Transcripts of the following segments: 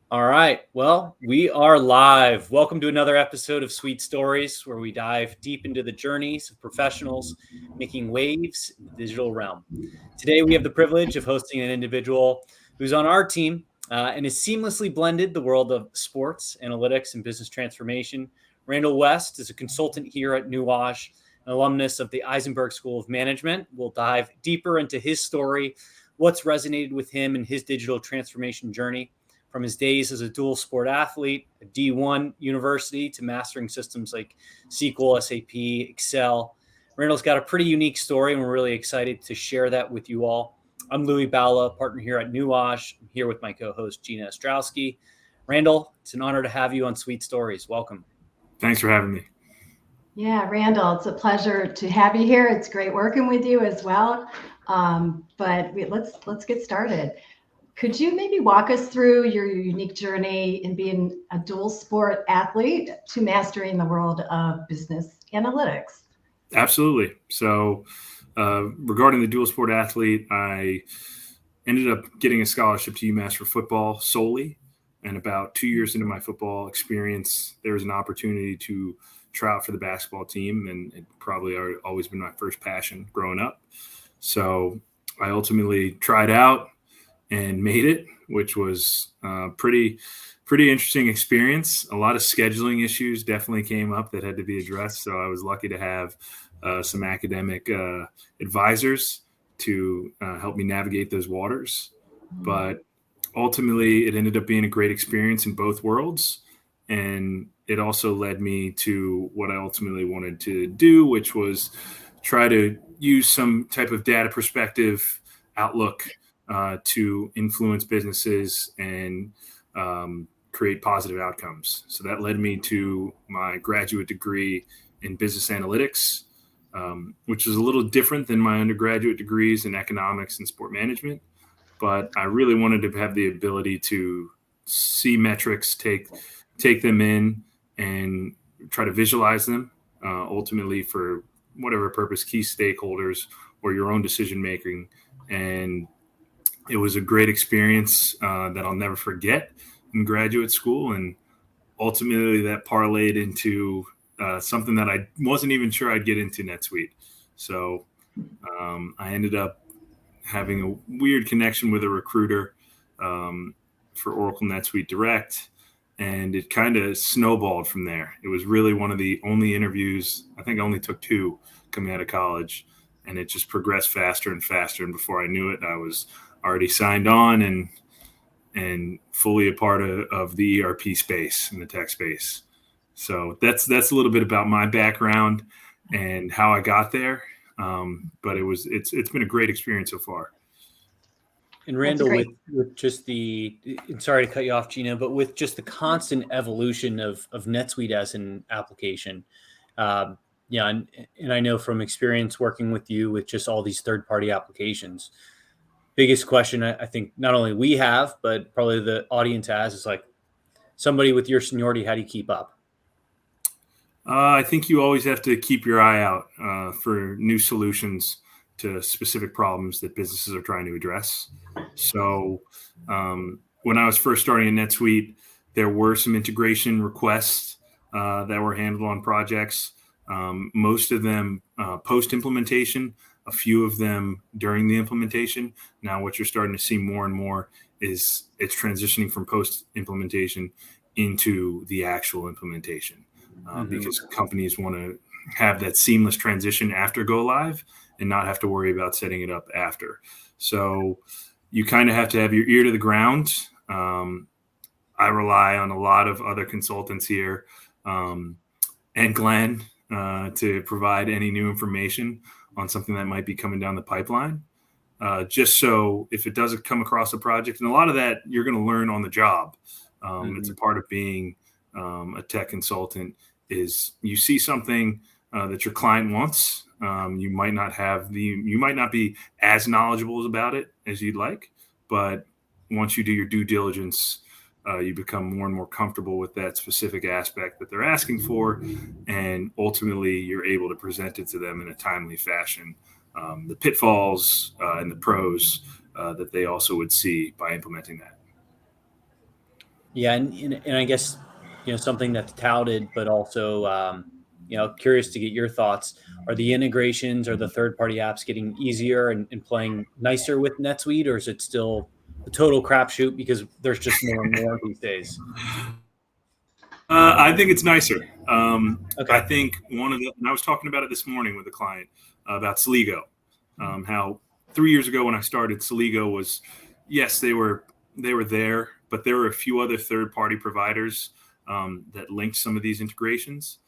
All right. Well, we are live. Welcome to another episode of Sweet Stories, where we dive deep into the journeys of professionals making waves in the digital realm. Today, we have the privilege of hosting an individual who's on our team and has seamlessly blended the world of sports, analytics, and business transformation. Randall West is a consultant here at Nuage, an alumnus of the Isenberg School of Management. We'll dive deeper into his story, what's resonated with him in his digital transformation journey from his days as a dual sport athlete, a D1 university, to mastering systems like SQL, SAP, Excel. Randall's got a pretty unique story, and we're really excited to share that with you all. I'm Louis Bala, partner here at Nuage. I'm here with my co-host, Gina Ostrowski. Randall, it's an honor to have you on Sweet Stories. Welcome. Thanks for having me. Yeah, Randall, it's a pleasure to have you here. It's great working with you as well. Let's get started. Could you maybe walk us through your unique journey in being a dual sport athlete to mastering the world of business analytics? Absolutely. So, regarding the dual sport athlete, I ended up getting a scholarship to UMass for football solely. And about 2 years into my football experience, there was an opportunity to try out for the basketball team. And it probably always been my first passion growing up. So I ultimately tried out and made it, which was pretty interesting experience. A lot of scheduling issues definitely came up that had to be addressed. So I was lucky to have some academic advisors to help me navigate those waters. But ultimately, it ended up being a great experience in both worlds. And it also led me to what I ultimately wanted to do, which was try to use some type of data perspective outlook to influence businesses and create positive outcomes. So that led me to my graduate degree in business analytics, which is a little different than my undergraduate degrees in economics and sport management. But I really wanted to have the ability to see metrics, take them in and try to visualize them, ultimately for whatever purpose, key stakeholders or your own decision making. And it was a great experience that I'll never forget in graduate school. And ultimately that parlayed into something that I wasn't even sure I'd get into NetSuite. So I ended up having a weird connection with a recruiter for Oracle NetSuite Direct. And it kind of snowballed from there. It was really one of the only interviews, I think I only took 2 coming out of college, and it just progressed faster and faster. And before I knew it, I was already signed on and fully a part of the ERP space and the tech space. So that's a little bit about my background and how I got there. But it's been a great experience so far. And Randall, with just sorry to cut you off, Gina, but with just the constant evolution of NetSuite as an application, and I know from experience working with you with just all these third-party applications, biggest question I think not only we have, but probably the audience has is like, somebody with your seniority, how do you keep up? I think you always have to keep your eye out for new solutions to specific problems that businesses are trying to address. So when I was first starting in NetSuite, there were some integration requests that were handled on projects. Most of them post-implementation, a few of them during the implementation. Now what you're starting to see more and more is it's transitioning from post-implementation into the actual implementation because companies want to have that seamless transition after go live and not have to worry about setting it up after. So you kind of have to have your ear to the ground. I rely on a lot of other consultants here and Glenn to provide any new information on something that might be coming down the pipeline. Just so if it doesn't come across a project, and a lot of that you're going to learn on the job. It's a part of being a tech consultant is you see something that your client wants. You might not be as knowledgeable about it as you'd like, but once you do your due diligence, you become more and more comfortable with that specific aspect that they're asking for, and ultimately you're able to present it to them in a timely fashion. The pitfalls and the pros that they also would see by implementing that. Yeah, and I guess something that's touted, but also curious to get your thoughts. Are the integrations or the third-party apps getting easier and playing nicer with NetSuite, or is it still a total crapshoot because there's just more and more these days? I think it's nicer. I Okay. think and I was talking about it this morning with a client about Sligo. How 3 years ago when I started, Sligo was, yes, they were there, but there were a few other third-party providers that linked some of these integrations.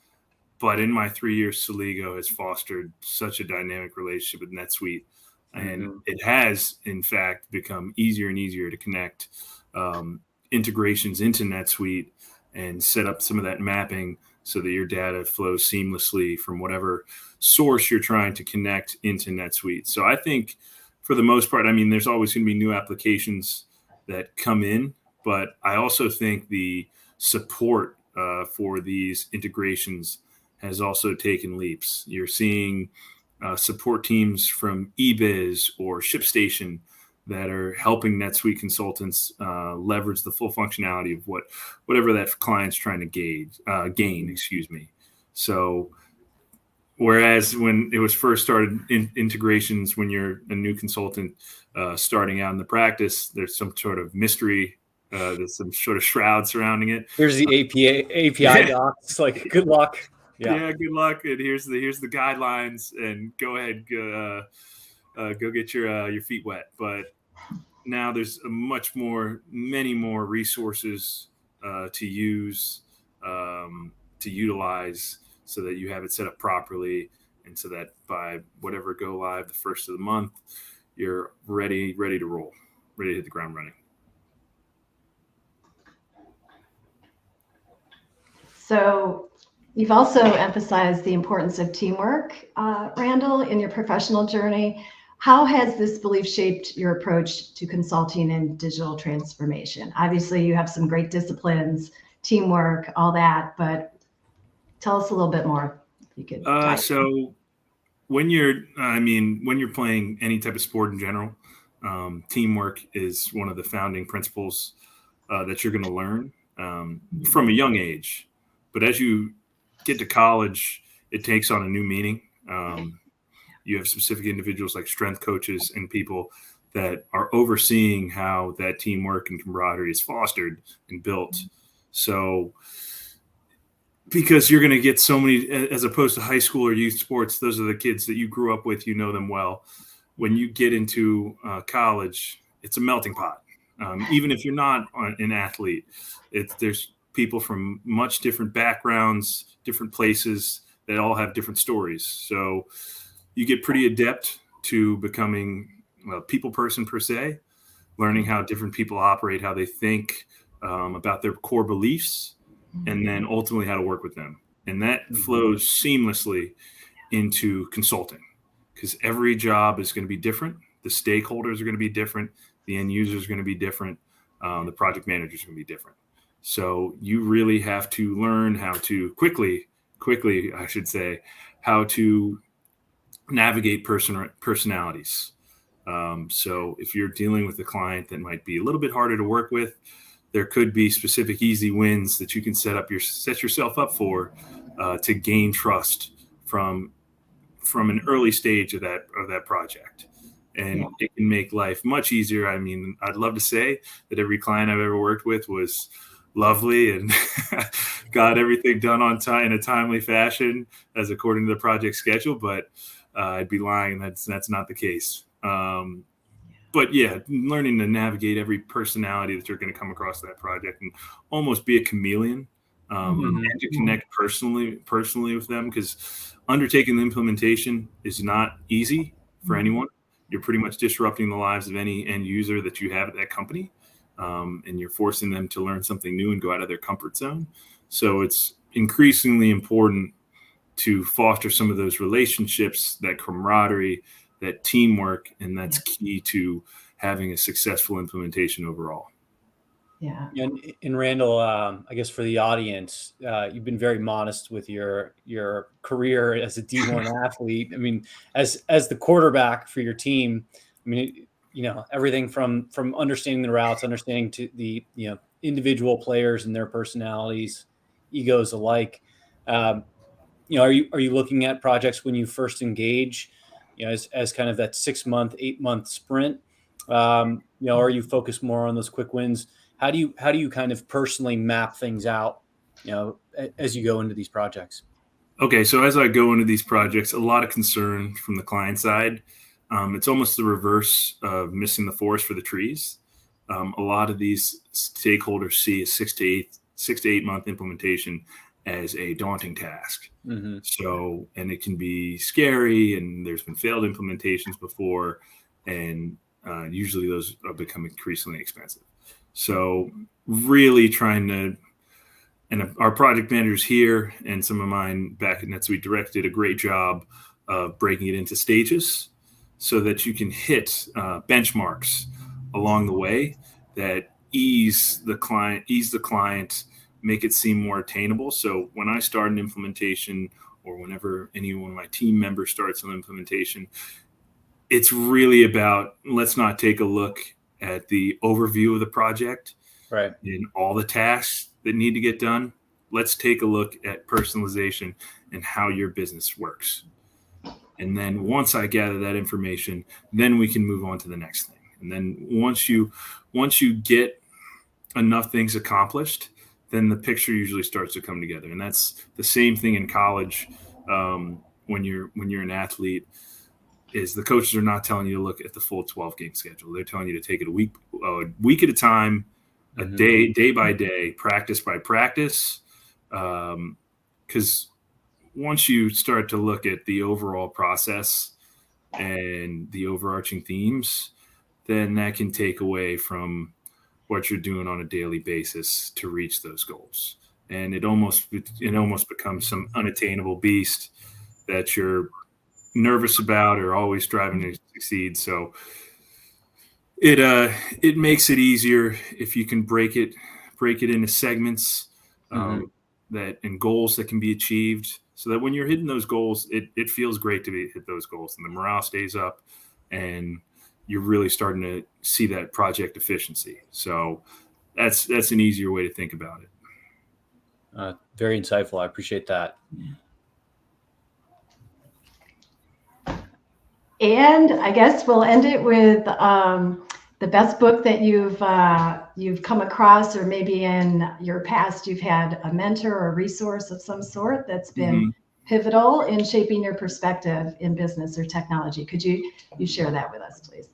But in my 3 years, Sligo has fostered such a dynamic relationship with NetSuite, and it has, in fact, become easier and easier to connect integrations into NetSuite and set up some of that mapping so that your data flows seamlessly from whatever source you're trying to connect into NetSuite. So I think for the most part, I mean, there's always going to be new applications that come in, but I also think the support for these integrations has also taken leaps. You're seeing support teams from eBiz or ShipStation that are helping NetSuite consultants leverage the full functionality of whatever that client's trying to gain. So whereas when it was first started in integrations, when you're a new consultant starting out in the practice, there's some sort of mystery. There's some sort of shroud surrounding it. Here's the API docs. Like, good luck. Yeah, good luck. And here's the guidelines, and go ahead, go get your feet wet. But now there's many more resources to use, to utilize, so that you have it set up properly, and so that by whatever go live the first of the month, you're ready to roll, ready to hit the ground running. So you've also emphasized the importance of teamwork, Randall, in your professional journey. How has this belief shaped your approach to consulting and digital transformation? Obviously, you have some great disciplines, teamwork, all that, but tell us a little bit more, if you could. So when you're playing any type of sport in general, teamwork is one of the founding principles that you're going to learn from a young age. But as you get to college, it takes on a new meaning. You have specific individuals like strength coaches and people that are overseeing how that teamwork and camaraderie is fostered and built. So because you're going to get so many, as opposed to high school or youth sports, those are the kids that you grew up with, you know them well. When you get into college, it's a melting pot. Even if you're not an athlete, there's people from much different backgrounds, different places that all have different stories. So you get pretty adept to becoming a people person per se, learning how different people operate, how they think about their core beliefs, and then ultimately how to work with them. And that flows seamlessly into consulting, because every job is going to be different. The stakeholders are going to be different. The end user is going to be different. The project manager is going to be different. So you really have to learn how to quickly, I should say, how to navigate personalities. So if you're dealing with a client that might be a little bit harder to work with, there could be specific easy wins that you can set yourself up for to gain trust from an early stage of that project. And it can make life much easier. I mean, I'd love to say that every client I've ever worked with was lovely and got everything done on time in a timely fashion as according to the project schedule, but I'd be lying. That's not the case. But yeah, learning to navigate every personality that you're going to come across that project and almost be a chameleon and to connect personally with them, because undertaking the implementation is not easy for anyone. You're pretty much disrupting the lives of any end user that you have at that company. And you're forcing them to learn something new and go out of their comfort zone. So it's increasingly important to foster some of those relationships, that camaraderie, that teamwork, and that's key to having a successful implementation overall. Yeah. And Randall, I guess for the audience, you've been very modest with your career as a D1 athlete. I mean, as the quarterback for your team, I mean, everything from understanding the routes, understanding to the individual players and their personalities, egos alike. Are you looking at projects when you first engage, as kind of that 6 month, 8 month sprint? Are you focused more on those quick wins? How do you kind of personally map things out, as you go into these projects? Okay, so as I go into these projects, a lot of concern from the client side. It's almost the reverse of missing the forest for the trees. A lot of these stakeholders see a 6 to 8 month implementation as a daunting task. Mm-hmm. So, and it can be scary, and there's been failed implementations before, and usually those become increasingly expensive. So really trying to, and our project managers here and some of mine back at NetSuite Direct did a great job of breaking it into stages so that you can hit benchmarks along the way that ease the client, make it seem more attainable. So when I start an implementation, or whenever any one of my team members starts an implementation, it's really about, let's not take a look at the overview of the project, right, and all the tasks that need to get done. Let's take a look at personalization and how your business works. And then once I gather that information, then we can move on to the next thing. And then once you get enough things accomplished, then the picture usually starts to come together. And that's the same thing in college. When you're an athlete, is the coaches are not telling you to look at the full 12-game schedule. They're telling you to take it a week at a time, a day by day, practice by practice. Because once you start to look at the overall process and the overarching themes, then that can take away from what you're doing on a daily basis to reach those goals. And it almost becomes some unattainable beast that you're nervous about or always striving to succeed. So it makes it easier if you can break it into segments and goals that can be achieved, so that when you're hitting those goals, it feels great to hit those goals, and the morale stays up, and you're really starting to see that project efficiency. So that's an easier way to think about it. Very insightful. I appreciate that. And I guess we'll end it with the best book that you've come across, or maybe in your past you've had a mentor or a resource of some sort that's been pivotal in shaping your perspective in business or technology. Could you share that with us, please?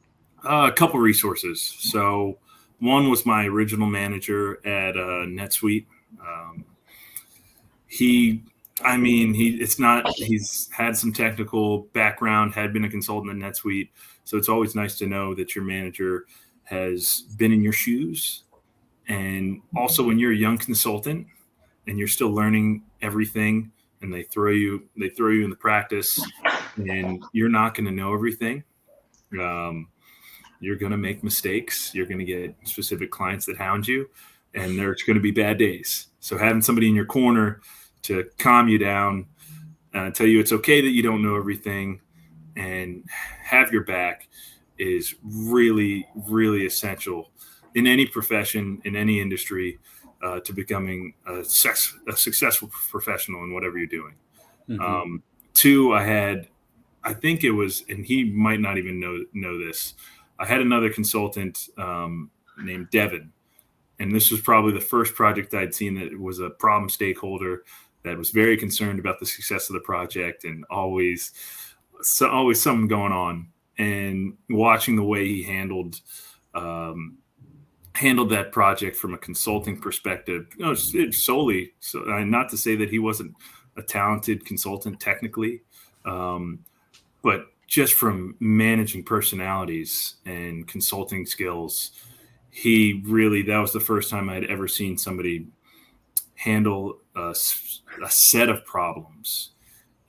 A couple resources. So one was my original manager at NetSuite. He's had some technical background, had been a consultant at NetSuite. So it's always nice to know that your manager has been in your shoes. And also when you're a young consultant and you're still learning everything, and they throw you in the practice, and you're not going to know everything. You're going to make mistakes. You're going to get specific clients that hound you, and there's going to be bad days. So having somebody in your corner to calm you down, tell you it's okay that you don't know everything, and have your back is really, really essential in any profession, in any industry, to becoming a successful professional in whatever you're doing. Two, I think it was, and he might not even know this, I had another consultant named Devin, and this was probably the first project I'd seen that was a problem stakeholder that was very concerned about the success of the project, and always something going on. And watching the way he handled that project from a consulting perspective, it's solely, not to say that he wasn't a talented consultant technically, but just from managing personalities and consulting skills, that was the first time I'd ever seen somebody handle a set of problems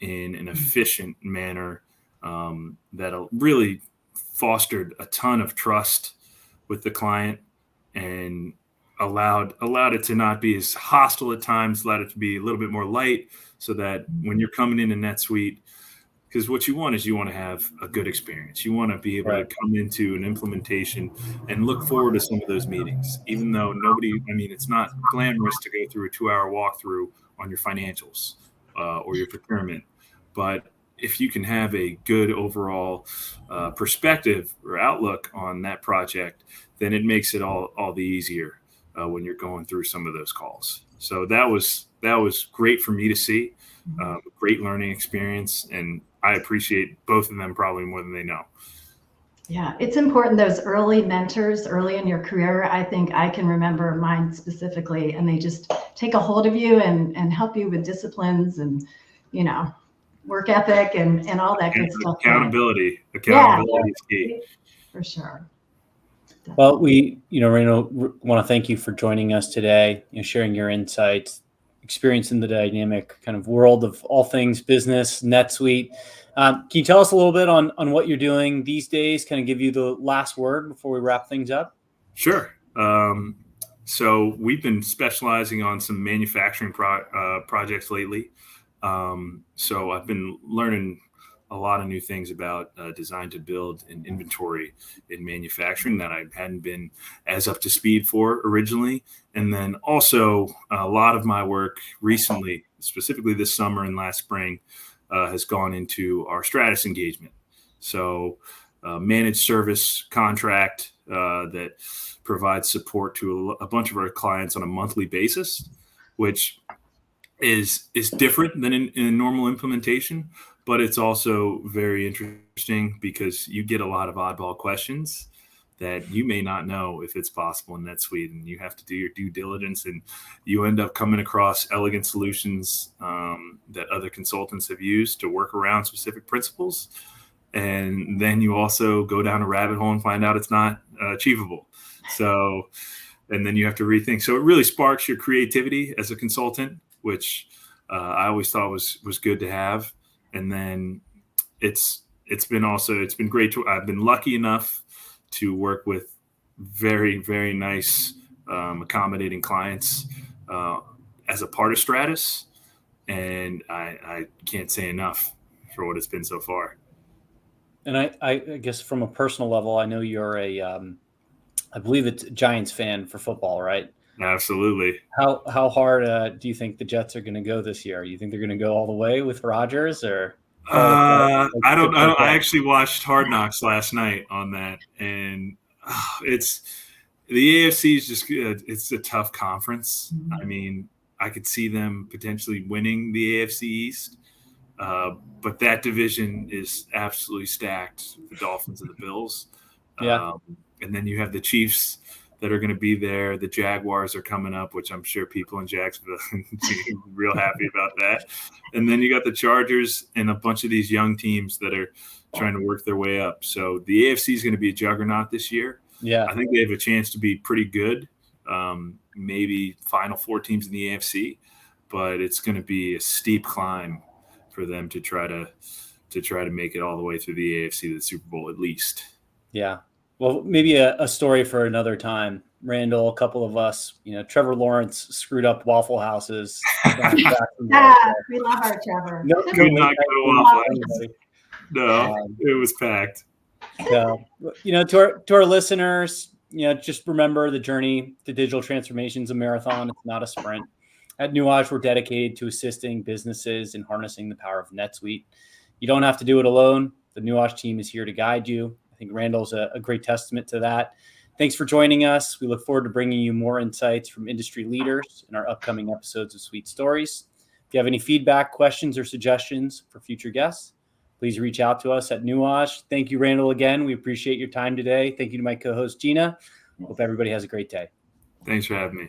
in an efficient manner that really fostered a ton of trust with the client, and allowed it to not be as hostile at times, allowed it to be a little bit more light, so that when you're coming into NetSuite, Because what you want is you want to have a good experience. You want to be able to come into an implementation and look forward to some of those meetings, even though it's not glamorous to go through a 2-hour walkthrough on your financials or your procurement. But if you can have a good overall perspective or outlook on that project, then it makes it all the easier when you're going through some of those calls. So that was great for me to see, great learning experience, and I appreciate both of them probably more than they know. Yeah, it's important, those early mentors early in your career. I think I can remember mine specifically, and they just take a hold of you and help you with disciplines and, work ethic and all that good stuff. Accountability is key. For sure. Definitely. Well, we, Randall, want to thank you for joining us today, sharing your insights, experience in the dynamic kind of world of all things business, NetSuite. Can you tell us a little bit on what you're doing these days? Kind of give you the last word before we wrap things up? Sure. So we've been specializing on some manufacturing projects lately. So I've been learning a lot of new things about design to build and inventory in manufacturing that I hadn't been as up to speed for originally. And then also a lot of my work recently, specifically this summer and last spring, has gone into our Stratus engagement. So managed service contract that provides support to a bunch of our clients on a monthly basis, which is different than in a normal implementation, but it's also very interesting because you get a lot of oddball questions that you may not know if it's possible in NetSuite, and you have to do your due diligence, and you end up coming across elegant solutions that other consultants have used to work around specific principles. And then you also go down a rabbit hole and find out it's not achievable. So, and then you have to rethink. So it really sparks your creativity as a consultant, which I always thought was good to have. And then it's been great I've been lucky enough to work with very, very nice, accommodating clients as a part of Stratus. And I can't say enough for what it's been so far. And I guess from a personal level, I know you're I believe it's a Giants fan for football, right? Absolutely. How hard do you think the Jets are going to go this year? You think they're going to go all the way with Rodgers, or? I don't know. I actually watched Hard Knocks last night on that, and it's the AFC is just it's a tough conference. I mean, I could see them potentially winning the AFC East, but that division is absolutely stacked. The Dolphins and the Bills, and then you have the Chiefs that are going to be there. The Jaguars are coming up, which I'm sure people in Jacksonville are real happy about that. And then you got the Chargers and a bunch of these young teams that are trying to work their way up. So the AFC is going to be a juggernaut this year. Yeah, I think they have a chance to be pretty good. Maybe Final Four teams in the AFC, but it's going to be a steep climb for them to try to make it all the way through the AFC to the Super Bowl at least. Yeah. Well, maybe a story for another time. Randall, a couple of us, Trevor Lawrence screwed up Waffle Houses. We love our Trevor. No, could not go to Waffle House. No, it was packed. So, to our listeners, just remember the journey to digital transformation is a marathon. It's not a sprint. At Nuage, we're dedicated to assisting businesses in harnessing the power of NetSuite. You don't have to do it alone. The Nuage team is here to guide you. I think Randall's a great testament to that. Thanks for joining us. We look forward to bringing you more insights from industry leaders in our upcoming episodes of Sweet Stories. If you have any feedback, questions, or suggestions for future guests, please reach out to us at Nuage. Thank you, Randall, again. We appreciate your time today. Thank you to my co-host, Gina. Hope everybody has a great day. Thanks for having me.